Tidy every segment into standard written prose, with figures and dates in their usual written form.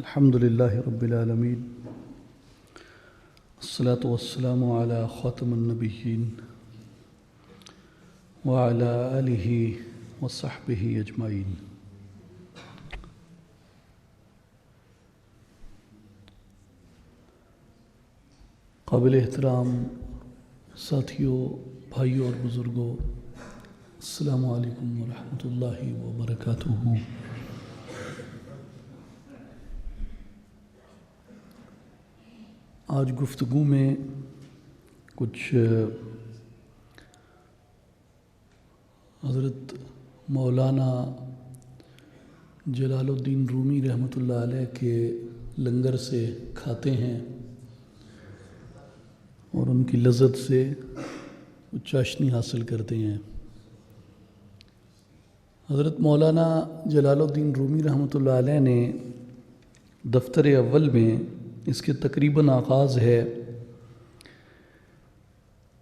الحمد لله رب العالمين الصلاة والسلام على خاتم النبيين وعلى آله وصحبه أجمعين. قابل احترام ساتھیوں، بھائیوں اور بزرگوں، السلام علیکم ورحمۃ اللہ وبرکاتہ. آج گفتگو میں کچھ حضرت مولانا جلال الدین رومی رحمۃ اللہ علیہ کے لنگر سے کھاتے ہیں اور ان کی لذت سے چاشنی حاصل کرتے ہیں. حضرت مولانا جلال الدین رومی رحمۃ اللہ علیہ نے دفتر اول میں، اس کے تقریباً آغاز ہے،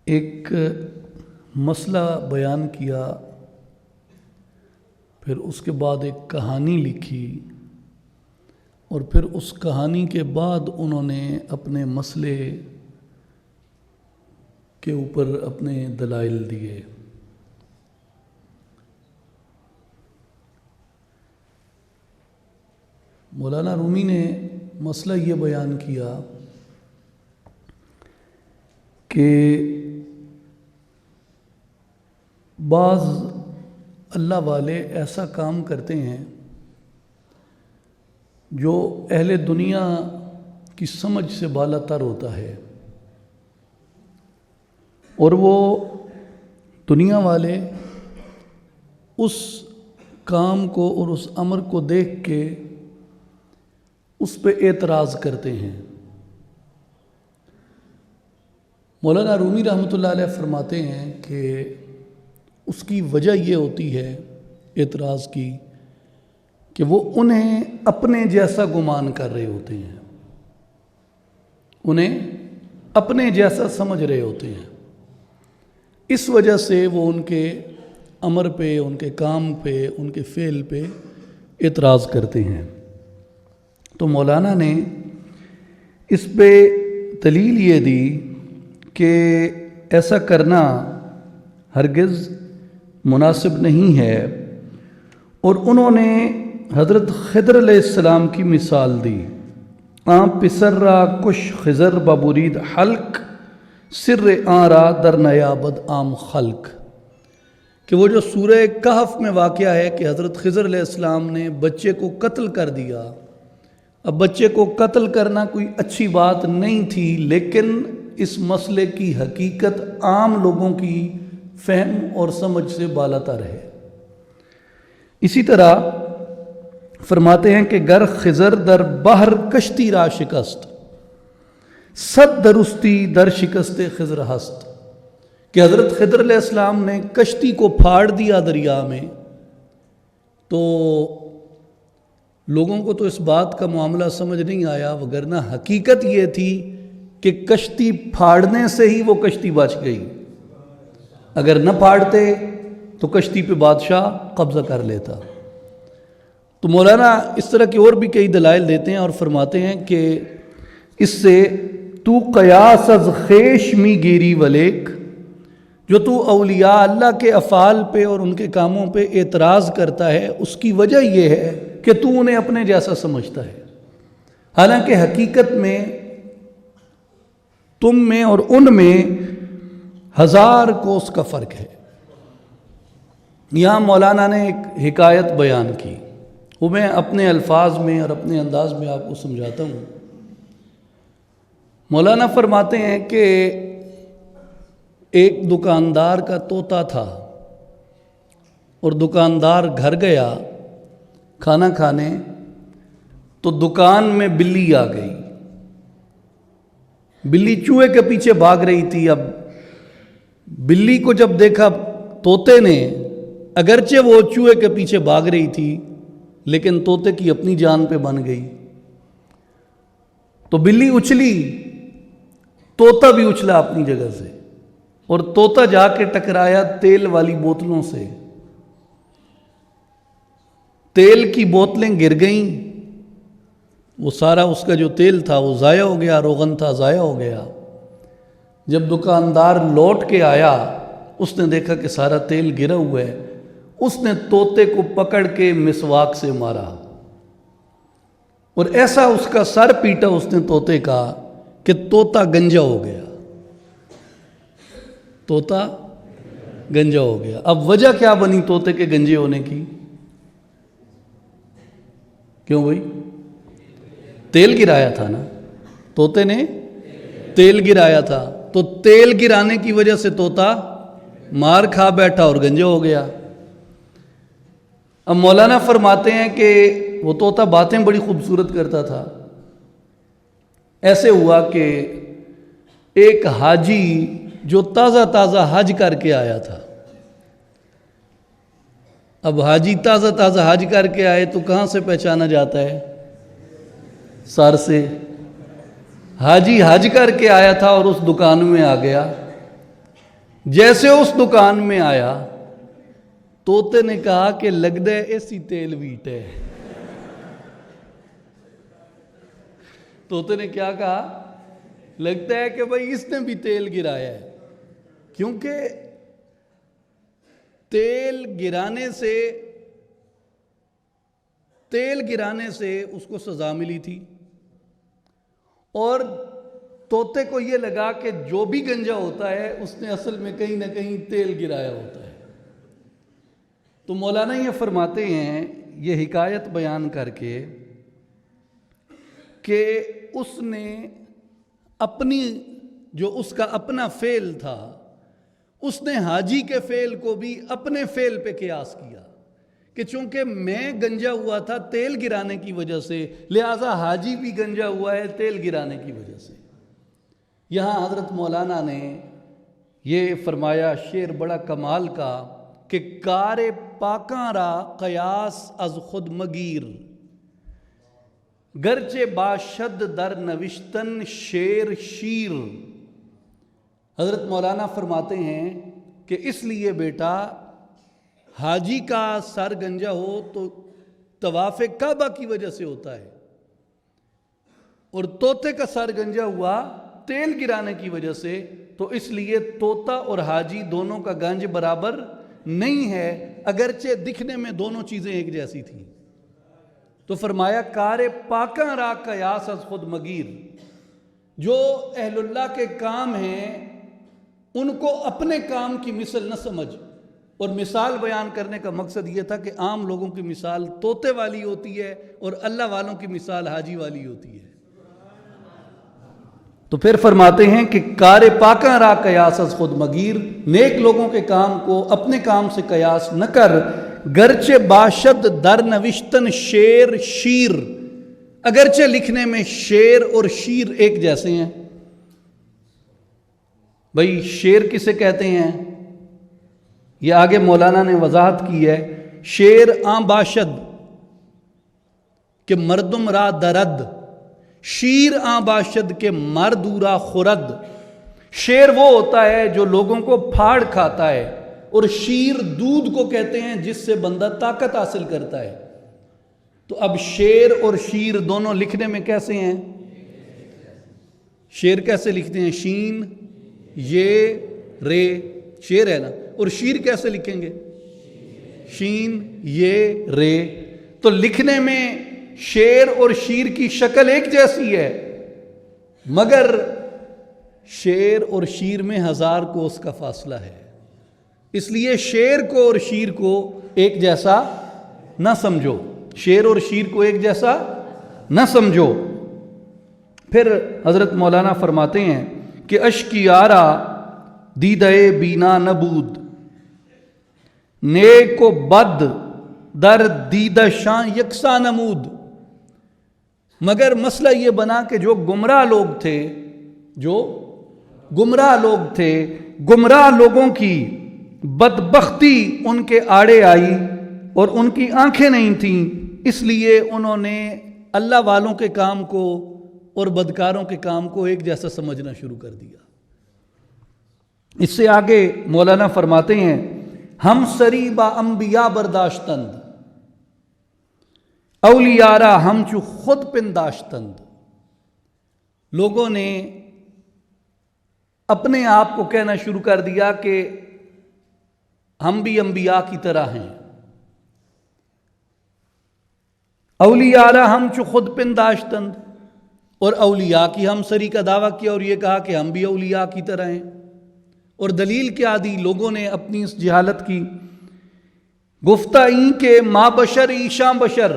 ایک مسئلہ بیان کیا، پھر اس کے بعد ایک کہانی لکھی اور پھر اس کہانی کے بعد انہوں نے اپنے مسئلے کے اوپر اپنے دلائل دیے. مولانا رومی نے مسئلہ یہ بیان کیا کہ بعض اللہ والے ایسا کام کرتے ہیں جو اہل دنیا کی سمجھ سے بالا تر ہوتا ہے، اور وہ دنیا والے اس کام کو اور اس امر کو دیکھ کے اس پہ اعتراض کرتے ہیں. مولانا رومی رحمۃ اللہ علیہ فرماتے ہیں کہ اس کی وجہ یہ ہوتی ہے اعتراض کی کہ وہ انہیں اپنے جیسا گمان کر رہے ہوتے ہیں، انہیں اپنے جیسا سمجھ رہے ہوتے ہیں. اس وجہ سے وہ ان کے امر پہ، ان کے کام پہ، ان کے فعل پہ اعتراض کرتے ہیں. تو مولانا نے اس پہ دلیل یہ دی کہ ایسا کرنا ہرگز مناسب نہیں ہے، اور انہوں نے حضرت خضر علیہ السلام کی مثال دی. آم پسر را کش خضر ببرید حلق سر آرا در نیابد عام خلق، کہ وہ جو سورہ کہف میں واقعہ ہے کہ حضرت خضر علیہ السلام نے بچے کو قتل کر دیا. اب بچے کو قتل کرنا کوئی اچھی بات نہیں تھی، لیکن اس مسئلے کی حقیقت عام لوگوں کی فہم اور سمجھ سے بالا تر ہے. اسی طرح فرماتے ہیں کہ گر خضر در بحر کشتی را شکست صد درستی در شکست خضر ہست، کہ حضرت خضر علیہ السلام نے کشتی کو پھاڑ دیا دریا میں، تو لوگوں کو تو اس بات کا معاملہ سمجھ نہیں آیا، وگرنہ حقیقت یہ تھی کہ کشتی پھاڑنے سے ہی وہ کشتی بچ گئی. اگر نہ پھاڑتے تو کشتی پہ بادشاہ قبضہ کر لیتا. تو مولانا اس طرح کی اور بھی کئی دلائل دیتے ہیں اور فرماتے ہیں کہ اس سے تو قیاس از خیش می گیری ولیک، جو تو اولیاء اللہ کے افعال پہ اور ان کے کاموں پہ اعتراض کرتا ہے، اس کی وجہ یہ ہے کہ تو انہیں اپنے جیسا سمجھتا ہے، حالانکہ حقیقت میں تم میں اور ان میں ہزار کوس کا فرق ہے. یہاں مولانا نے ایک حکایت بیان کی، وہ میں اپنے الفاظ میں اور اپنے انداز میں آپ کو سمجھاتا ہوں. مولانا فرماتے ہیں کہ ایک دکاندار کا طوطا تھا، اور دکاندار گھر گیا کھانا کھانے، تو دکان میں بلی آ گئی. بلی چوہے کے پیچھے بھاگ رہی تھی. اب بلی کو جب دیکھا طوطے نے، اگرچہ وہ چوہے کے پیچھے بھاگ رہی تھی لیکن طوطے کی اپنی جان پہ بن گئی، تو بلی اچھلی، طوطا بھی اچھلا اپنی جگہ سے، اور طوطا جا کے ٹکرایا تیل والی بوتلوں سے. تیل کی بوتلیں گر گئیں وہ سارا اس کا جو تیل تھا وہ ضائع ہو گیا، روغن تھا ضائع ہو گیا۔ جب دکاندار لوٹ کے آیا اس نے دیکھا کہ سارا تیل گرا ہوا ہے، اس نے طوطے کو پکڑ کے مسواک سے مارا اور ایسا اس کا سر پیٹا اس نے طوطے کا کہ طوطا گنجا ہو گیا، طوطا گنجا ہو گیا۔ اب وجہ کیا بنی طوطے کے گنجے ہونے کی؟ کیوں بھائی؟ تیل گرایا تھا نا، طوطے نے تیل گرایا تھا، تو تیل گرانے کی وجہ سے طوطا مار کھا بیٹھا اور گنجا ہو گیا۔ اب مولانا فرماتے ہیں کہ وہ طوطا باتیں بڑی خوبصورت کرتا تھا۔ ایسے ہوا کہ ایک حاجی جو تازہ تازہ حج کر کے آیا تھا، اب حاجی تازہ تازہ حج کر کے آئے تو کہاں سے پہچانا جاتا ہے؟ سر سے۔ حاجی حج کر کے آیا تھا اور اس دکان میں آ گیا۔ جیسے اس دکان میں آیا، طوطے نے کہا کہ لگتا ہے ایسی تیل ویٹ ہے۔ طوطے نے کیا کہا؟ لگتا ہے کہ بھائی اس نے بھی تیل گرایا ہے، کیونکہ تیل گرانے سے اس کو سزا ملی تھی، اور طوطے کو یہ لگا کہ جو بھی گنجا ہوتا ہے اس نے اصل میں کہیں نہ کہیں تیل گرایا ہوتا ہے۔ تو مولانا یہ فرماتے ہیں، یہ حکایت بیان کر کے، کہ اس نے جو اس کا اپنا فعل تھا، اس نے حاجی کے فعل کو بھی اپنے فعل پہ قیاس کیا کہ چونکہ میں گنجا ہوا تھا تیل گرانے کی وجہ سے، لہٰذا حاجی بھی گنجا ہوا ہے تیل گرانے کی وجہ سے۔ یہاں حضرت مولانا نے یہ فرمایا، شعر بڑا کمال کا، کہ کار پاکاں را قیاس از خود مگیر، گرچہ باشد در نوشتن شیر شیر۔ حضرت مولانا فرماتے ہیں کہ اس لیے بیٹا حاجی کا سر گنجا ہو تو طواف کعبہ کی وجہ سے ہوتا ہے، اور طوطے کا سر گنجا ہوا تیل گرانے کی وجہ سے، تو اس لیے طوطا اور حاجی دونوں کا گنج برابر نہیں ہے، اگرچہ دکھنے میں دونوں چیزیں ایک جیسی تھیں۔ تو فرمایا کار پاکاں را قیاس از خود مگیر، جو اہل اللہ کے کام ہیں ان کو اپنے کام کی مثل نہ سمجھ۔ اور مثال بیان کرنے کا مقصد یہ تھا کہ عام لوگوں کی مثال طوطے والی ہوتی ہے اور اللہ والوں کی مثال حاجی والی ہوتی ہے۔ تو پھر فرماتے ہیں کہ کار پاکاں را قیاس از خود مگیر، نیک لوگوں کے کام کو اپنے کام سے قیاس نہ کر، گرچہ باشد در نوشتن شیر شیر، اگرچہ لکھنے میں شیر اور شیر ایک جیسے ہیں۔ بھئی شیر کسے کہتے ہیں؟ یہ آگے مولانا نے وضاحت کی ہے۔ شیر آن باشد کہ مردم را درد، شیر آن باشد کہ مردورا خورد۔ شیر وہ ہوتا ہے جو لوگوں کو پھاڑ کھاتا ہے، اور شیر دودھ کو کہتے ہیں جس سے بندہ طاقت حاصل کرتا ہے۔ تو اب شیر اور شیر دونوں لکھنے میں کیسے ہیں؟ شیر کیسے لکھتے ہیں؟ شین یہ رے، شیر ہے نا، اور شیر کیسے لکھیں گے؟ شین یہ رے۔ تو لکھنے میں شیر اور شیر کی شکل ایک جیسی ہے، مگر شیر اور شیر میں 1000 کوس کا فاصلہ ہے، اس لیے شیر کو اور شیر کو ایک جیسا نہ سمجھو، شیر اور شیر کو ایک جیسا نہ سمجھو۔ پھر حضرت مولانا فرماتے ہیں کہ اشکیارا دیدہ بینا نبود، نیک و بد در دیدہ شان یکساں نمود۔ مگر مسئلہ یہ بنا کہ جو گمراہ لوگ تھے، گمراہ لوگوں کی بدبختی ان کے آڑے آئی اور ان کی آنکھیں نہیں تھیں، اس لیے انہوں نے اللہ والوں کے کام کو اور بدکاروں کے کام کو ایک جیسا سمجھنا شروع کر دیا۔ اس سے آگے مولانا فرماتے ہیں، ہم سری با انبیاء برداشتند، اولیارا ہم چو خود پنداشتند، لوگوں نے اپنے آپ کو کہنا شروع کر دیا کہ ہم بھی انبیاء کی طرح ہیں۔ اولیارا ہم چو خود پنداشتند، اور اولیاء کی ہم سری کا دعویٰ کیا اور یہ کہا کہ ہم بھی اولیاء کی طرح ہیں۔ اور دلیل کیا دی؟ لوگوں نے اپنی اس جہالت کی گفتہ این کہ ما بشر ایشاں بشر،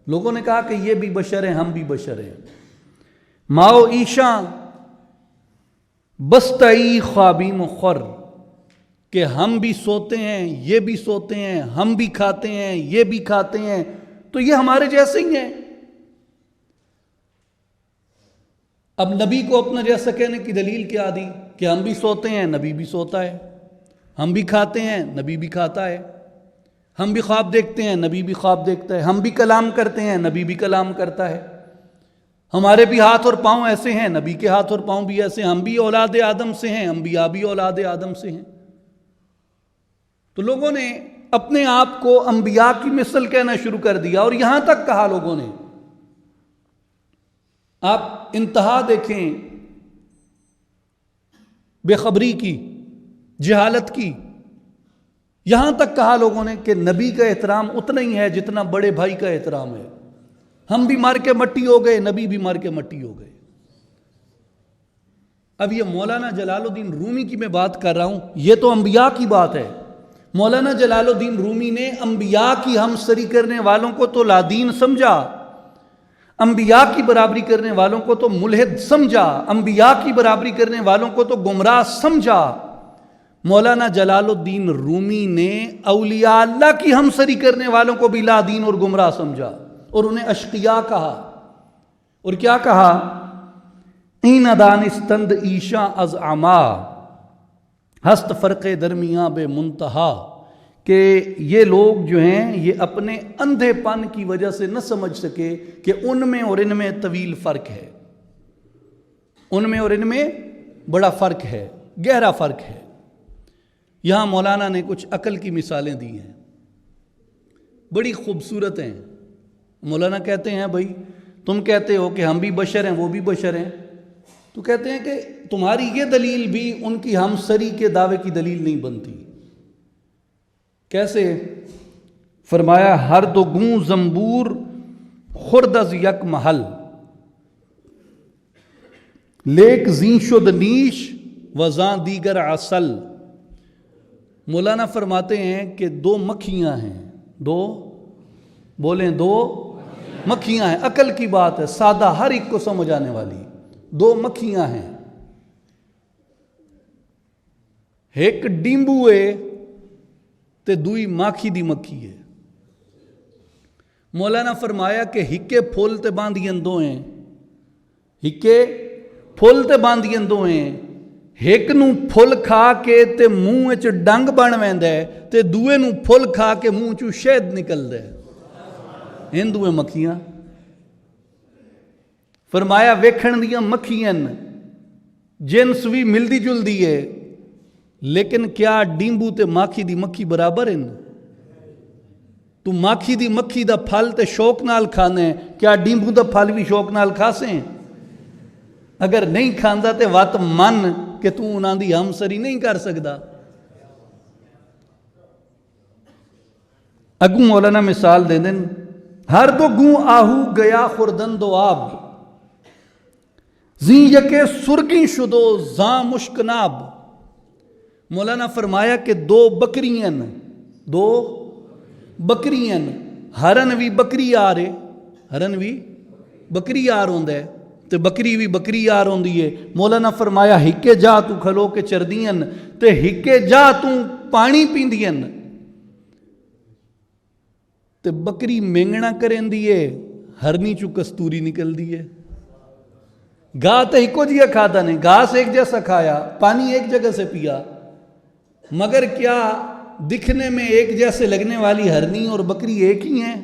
لوگوں نے کہا کہ یہ بھی بشر ہیں، ہم بھی بشر ہیں۔ ماؤ ایشاں بستئی خوابیم خور، کہ ہم بھی سوتے ہیں، یہ بھی سوتے ہیں، ہم بھی کھاتے ہیں، یہ بھی کھاتے ہیں، تو یہ ہمارے جیسے ہی ہیں۔ اب نبی کو اپنا جیسا کہنے کی دلیل کیا دی؟ کہ ہم بھی سوتے ہیں، نبی بھی سوتا ہے، ہم بھی کھاتے ہیں، نبی بھی کھاتا ہے، ہم بھی خواب دیکھتے ہیں، نبی بھی خواب دیکھتا ہے، ہم بھی کلام کرتے ہیں، نبی بھی کلام کرتا ہے، ہمارے بھی ہاتھ اور پاؤں ایسے ہیں، نبی کے ہاتھ اور پاؤں بھی ایسے ہیں، ہم بھی اولاد آدم سے ہیں، انبیاء بھی اولاد آدم سے ہیں۔ تو لوگوں نے اپنے آپ کو انبیاء کی مثل کہنا شروع کر دیا، اور یہاں تک کہا لوگوں نے، آپ انتہا دیکھیں بے خبری کی، جہالت کی، یہاں تک کہا لوگوں نے کہ نبی کا احترام اتنا ہی ہے جتنا بڑے بھائی کا احترام ہے، ہم بھی مار کے مٹی ہو گئے، نبی بھی مار کے مٹی ہو گئے۔ اب یہ مولانا جلال الدین رومی کی میں بات کر رہا ہوں، یہ تو انبیاء کی بات ہے۔ مولانا جلال الدین رومی نے انبیاء کی ہم سری کرنے والوں کو تو لادین سمجھا، انبیاء کی برابری کرنے والوں کو تو ملحد سمجھا، انبیاء کی برابری کرنے والوں کو تو گمراہ سمجھا۔ مولانا جلال الدین رومی نے اولیاء اللہ کی ہم سری کرنے والوں کو بھی لادین اور گمراہ سمجھا، اور انہیں اشقیاء کہا۔ اور کیا کہا؟ این دانستند ایشاں از عما، ہست فرق درمیاں بے منتہا، کہ یہ لوگ جو ہیں یہ اپنے اندھے پن کی وجہ سے نہ سمجھ سکے کہ ان میں اور ان میں طویل فرق ہے، ان میں اور ان میں بڑا فرق ہے، گہرا فرق ہے۔ یہاں مولانا نے کچھ عقل کی مثالیں دی ہیں، بڑی خوبصورت ہیں۔ مولانا کہتے ہیں بھائی تم کہتے ہو کہ ہم بھی بشر ہیں، وہ بھی بشر ہیں، تو کہتے ہیں کہ تمہاری یہ دلیل بھی ان کی ہم سری کے دعوے کی دلیل نہیں بنتی۔ کیسے؟ فرمایا ہر دو گوں زنبور خرد از یک محل، لیک زین شد نیش و زان دیگر عسل۔ مولانا فرماتے ہیں کہ دو مکھیاں ہیں، دو بولیں، دو مکھیاں ہیں، عقل کی بات ہے، سادہ ہر ایک کو سمجھ آنے والی، دو مکھیاں ہیں، ایک ڈیمبو ہے تے دوئی ماکھی دی مکھی ہے۔ مولانا فرمایا کہ ہکے پھول تے باندھین دو ہیں، ہکے پھول تے باندھین دو ہیں، ایک نو پھول کھا کے تے منہ وچ ڈنگ بن ویندا ہے تے دوے نو پھول کھا کے منہ چوں شہد نکلدا ہے، ہن دوے مکھیاں۔ فرمایا ویکھن دیاں مکھیاں جنس بھی ملدی جلدی ہے، لیکن کیا ڈیمبو تے ماکھی دی مکھی برابر ہیں؟ تو ماکھی دی مکھی دا پھل تے شوق نال کھانے ہیں، کیا ڈیمبو دا پھل بھی شوق نال کھاسیں؟ اگر نہیں کھاندا تے وات من کہ تو انہاں دی ہم سری نہیں کر سکدا۔ اگوں مولانا مثال دے دن، ہر دو گوں آہو گیا خوردن دو آب، زین یکے سرگیں شدو زاں مشکناب۔ مولانا فرمایا کہ دو بکریاں، دو بکریاں، ہرن بھی بکری آ رہے، ہرن بھی بکری آر ہوندہ ہے تے بکری بھی بکری آر ہوندی ہے۔ مولانا فرمایا ہکے جا تو کھلو کے چردیاں تے ہکے جا تو پانی پیندیاں تے بکری مینگنا کریں دیئے، ہرنی چو کستوری نکل دیئے۔ گاہ تے ہکو جیا کھاتا نہیں، گھاس ایک جیسا کھایا، پانی ایک جگہ سے پیا، مگر کیا دکھنے میں ایک جیسے لگنے والی ہرنی اور بکری ایک ہی ہیں؟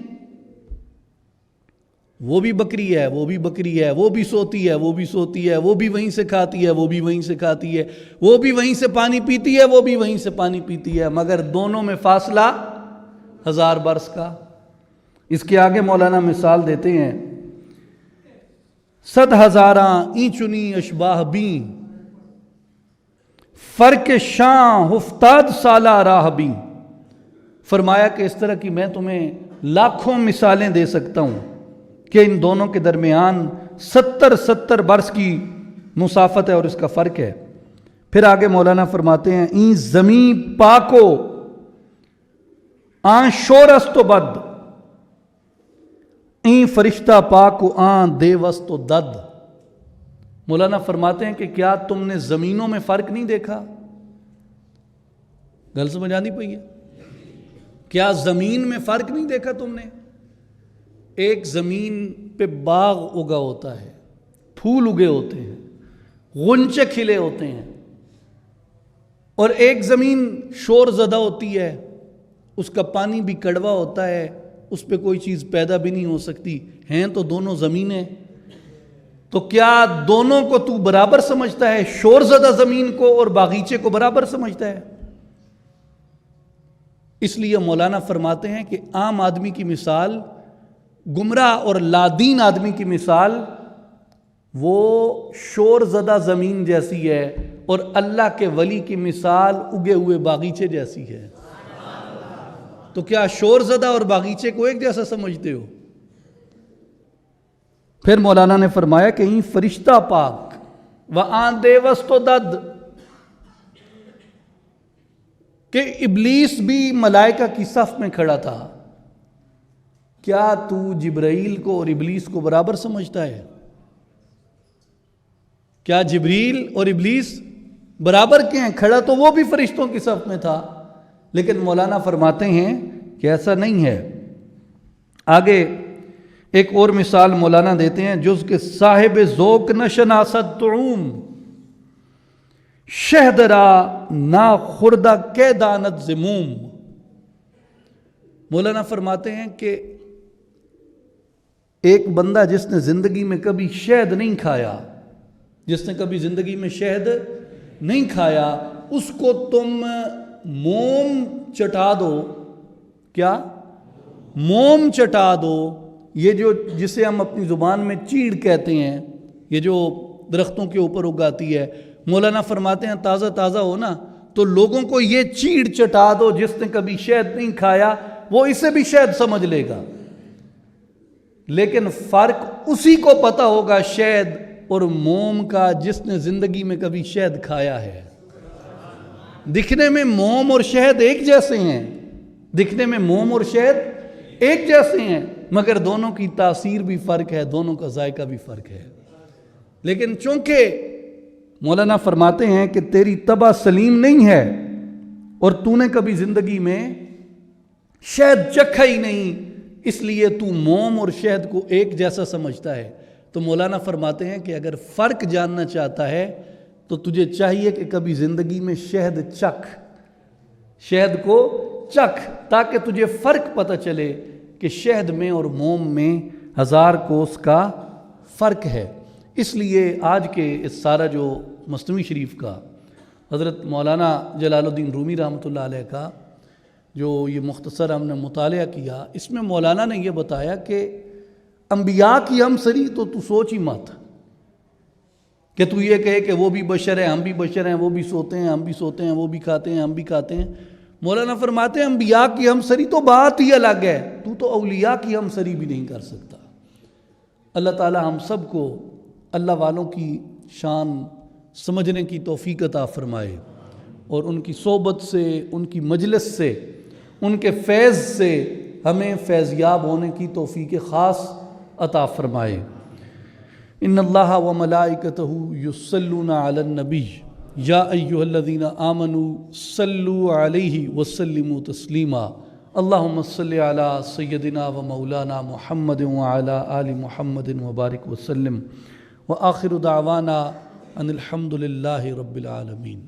وہ بھی بکری ہے، وہ بھی بکری ہے، وہ بھی سوتی ہے، وہ بھی سوتی ہے، وہ بھی وہیں سے کھاتی ہے، وہ بھی وہیں سے کھاتی ہے، وہ بھی وہیں سے پانی پیتی ہے، وہ بھی وہیں سے پانی پیتی ہے، مگر دونوں میں فاصلہ 1000 برس کا۔ اس کے آگے مولانا مثال دیتے ہیں، 100,000 این چنی اشباہ بیں، فرق شاں ہفتاد سالہ راہ بیں۔ فرمایا کہ اس طرح کی میں تمہیں لاکھوں مثالیں دے سکتا ہوں کہ ان دونوں کے درمیان 70 برس کی مسافت ہے اور اس کا فرق ہے۔ پھر آگے مولانا فرماتے ہیں، این زمین پاکو آن شورست و بد، این فرشتہ پاکو آن دیوست و دد۔ مولانا فرماتے ہیں کہ کیا تم نے زمینوں میں فرق نہیں دیکھا؟ گل سمجھ آنی پئی ہے؟ کیا زمین میں فرق نہیں دیکھا تم نے؟ ایک زمین پہ باغ اگا ہوتا ہے، پھول اگے ہوتے ہیں، غنچے کھلے ہوتے ہیں، اور ایک زمین شور زدہ ہوتی ہے، اس کا پانی بھی کڑوا ہوتا ہے، اس پہ کوئی چیز پیدا بھی نہیں ہو سکتی، ہیں تو دونوں زمینیں۔ تو کیا دونوں کو تو برابر سمجھتا ہے؟ شور زدہ زمین کو اور باغیچے کو برابر سمجھتا ہے؟ اس لیے مولانا فرماتے ہیں کہ عام آدمی کی مثال، گمراہ اور لادین آدمی کی مثال وہ شور زدہ زمین جیسی ہے، اور اللہ کے ولی کی مثال اگے ہوئے باغیچے جیسی ہے۔ تو کیا شور زدہ اور باغیچے کو ایک جیسا سمجھتے ہو؟ پھر مولانا نے فرمایا کہ این فرشتہ پاک و آن دیوست و دد، کہ ابلیس بھی ملائکہ کی صف میں کھڑا تھا، کیا تو جبرائیل کو اور ابلیس کو برابر سمجھتا ہے؟ کیا جبریل اور ابلیس برابر کے ہیں؟ کھڑا تو وہ بھی فرشتوں کی صف میں تھا، لیکن مولانا فرماتے ہیں کہ ایسا نہیں ہے۔ آگے ایک اور مثال مولانا دیتے ہیں، جز کے صاحب ذوق نشناسد طعوم، شہدرا نا خوردہ کے دانت زموم۔ مولانا فرماتے ہیں کہ ایک بندہ جس نے زندگی میں کبھی شہد نہیں کھایا، جس نے کبھی زندگی میں شہد نہیں کھایا، اس کو تم موم چٹا دو، کیا موم چٹا دو، یہ جو جسے ہم اپنی زبان میں چیڑ کہتے ہیں، یہ جو درختوں کے اوپر اگاتی ہے، مولانا فرماتے ہیں تازہ تازہ ہو نا تو لوگوں کو یہ چیڑ چٹا دو، جس نے کبھی شہد نہیں کھایا وہ اسے بھی شہد سمجھ لے گا، لیکن فرق اسی کو پتہ ہوگا شہد اور موم کا جس نے زندگی میں کبھی شہد کھایا ہے۔ دکھنے میں موم اور شہد ایک جیسے ہیں، دکھنے میں موم اور شہد ایک جیسے ہیں، مگر دونوں کی تاثیر بھی فرق ہے، دونوں کا ذائقہ بھی فرق ہے۔ لیکن چونکہ مولانا فرماتے ہیں کہ تیری طبع سلیم نہیں ہے اور تو نے کبھی زندگی میں شہد چکھا ہی نہیں، اس لیے تو موم اور شہد کو ایک جیسا سمجھتا ہے۔ تو مولانا فرماتے ہیں کہ اگر فرق جاننا چاہتا ہے تو تجھے چاہیے کہ کبھی زندگی میں شہد چکھ، شہد کو چکھ، تاکہ تجھے فرق پتہ چلے کہ شہد میں اور موم میں 1000 کوس کا فرق ہے۔ اس لیے آج کے اس سارا جو مثنوی شریف کا حضرت مولانا جلال الدین رومی رحمۃ اللہ علیہ کا جو یہ مختصر ہم نے مطالعہ کیا، اس میں مولانا نے یہ بتایا کہ انبیاء کی ہمسری تو سوچ ہی مت کہ تو یہ کہے کہ وہ بھی بشر ہیں، ہم بھی بشر ہیں، وہ بھی سوتے ہیں، ہم بھی سوتے ہیں، وہ بھی کھاتے ہیں، ہم بھی کھاتے ہیں۔ مولانا فرماتے ہیں انبیاء کی ہمسری تو بات ہی الگ ہے، تو اولیاء کی ہمسری بھی نہیں کر سکتا۔ اللہ تعالی ہم سب کو اللہ والوں کی شان سمجھنے کی توفیق عطا فرمائے، اور ان کی صحبت سے، ان کی مجلس سے، ان کے فیض سے ہمیں فیضیاب ہونے کی توفیق خاص عطا فرمائے۔ ان اللہ و ملائکتہ یصلون علی النبی یا ایھا الذین آمنوا صلوا علیہ وسلموا تسلیما اللہم صلی علی سیدنا و مولانا محمد وعلی آل محمد وبارک وسلم وآخر دعوانا ان الحمد للہ رب العالمین۔